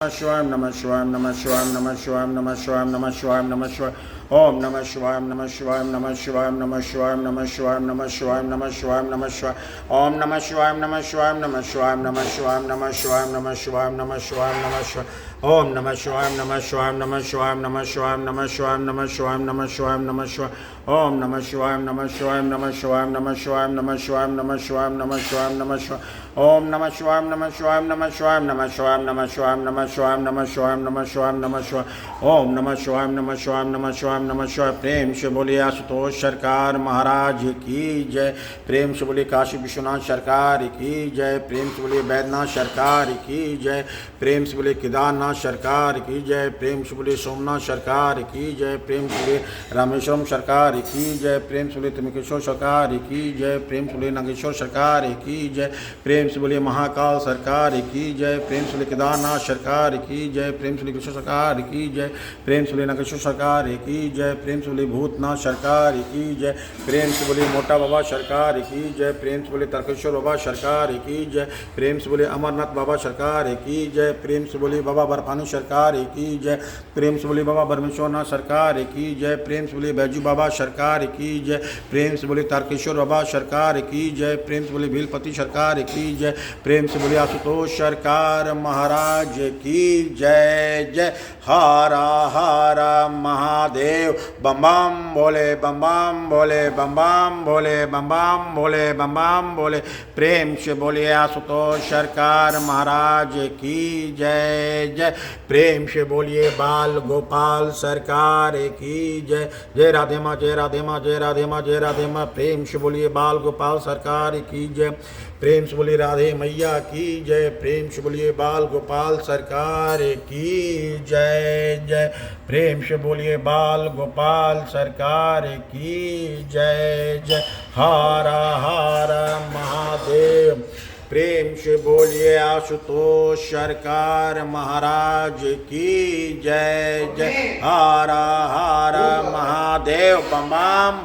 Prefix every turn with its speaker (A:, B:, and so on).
A: शिवाय नमः शिवाय नमः शिवाय नमः शिवाय नमः शिवाय नमः शिवाय नमः शिवाय ओम नमः शिवाय नमः शिवाय नमः शिवाय नमः शिवाय नमः शिवाय नमः शिवाय नमः शिवाय नमः शिवाय ओम नमः शिवाय नमः शिवाय नमः शिवाय नमः शिवाय नमः शिवाय नमः शिवाय नमः शिवाय नमः शिवाय ओम नमः शिवाय नमः शिवाय नमः शिवाय नमः शिवाय नमः शिवाय नमः शिवाय नमः शिवाय नमः शिवाय ओम नमः शिवाय नमः शिवाय नमः शिवाय नमः शिवाय नमः शिवाय नमः शिवाय नमः शिवाय नमः शिवाय ओम नमः शिवाय नमः शिवाय नमः शिवाय नमः शिवाय नमः शिवाय नमः शिवाय नमः शिवाय नमः शिवाय नमः शिवाय ओम नमः शिवाय नमः शिवाय नमः शिवाय नमः शिवाय प्रेम से बोलिए आशुतोष सरकार महाराज की जय। प्रेम से बोलिए काशी विश्वनाथ सरकार की जय। प्रेम से बोलिए बैद्यनाथ सरकार की जय। प्रेम से बोलिए केदारनाथ सरकार की जय। प्रेम से बोलिए सोमनाथ सरकार की जय। प्रेम से बोलिए रामेश्वरम सरकार की जय। प्रेम से बोलिए त्रिमकेश्वर सरकार की जय। प्रेम से बोलिए नागेश्वर सरकार की जय। प्रेम से बोलिए महाकाल सरकार की जय। प्रेम से बोलिए केदारनाथ सरकार की जय। प्रेम से बोलिए विश्व सरकार की जय। प्रेम से बोलिए नागेश्वर सरकार की जय। प्रेम से बोलिए भूतनाथ सरकार की जय। प्रेम से बोलिए मोटा बाबा सरकार की जय। प्रेम से बोलिए तर्केश्वर बाबा सरकार की जय। प्रेम से बोलिए अमरनाथ बाबा सरकार की जय। प्रेम से बोलिए बाबा बर्फानी सरकार की जय। प्रेम से बोलिए बाबा परमेश्वरनाथ सरकार की जय। प्रेम से बोलिए बैजू बाबा सरकार की जय। प्रेम से बोलिए तारकेश्वर बाबा सरकार की जय। प्रेम से बोलिए भीलपति सरकार की जय। प्रेम से बोलिए आशुतोष सरकार महाराज की जय जय। हरा हरा महादेव बम बम बोले बम बम बोले बम बम बोले बम बम बोले बम बम बोले। प्रेम से बोलिए आशुतोष सरकार महाराज की जय जय। प्रेम से बोलिए बाल गोपाल सरकार की जय। जय राधे माँ जय राधे माँ जय राधे माँ जय राधे माँ। प्रेम से बोलिए बाल गोपाल सरकार की जय। प्रेम से बोलिए राधे मैया की जय। प्रेम से बोलिए बाल गोपाल सरकार की जय जय। प्रेम से बोलिए बाल गोपाल सरकार की जय जय। हरा हरा महादेव। प्रेम से बोलिए आशुतोष सरकार महाराज की जय जय। हरा हरा महादेव बम बम।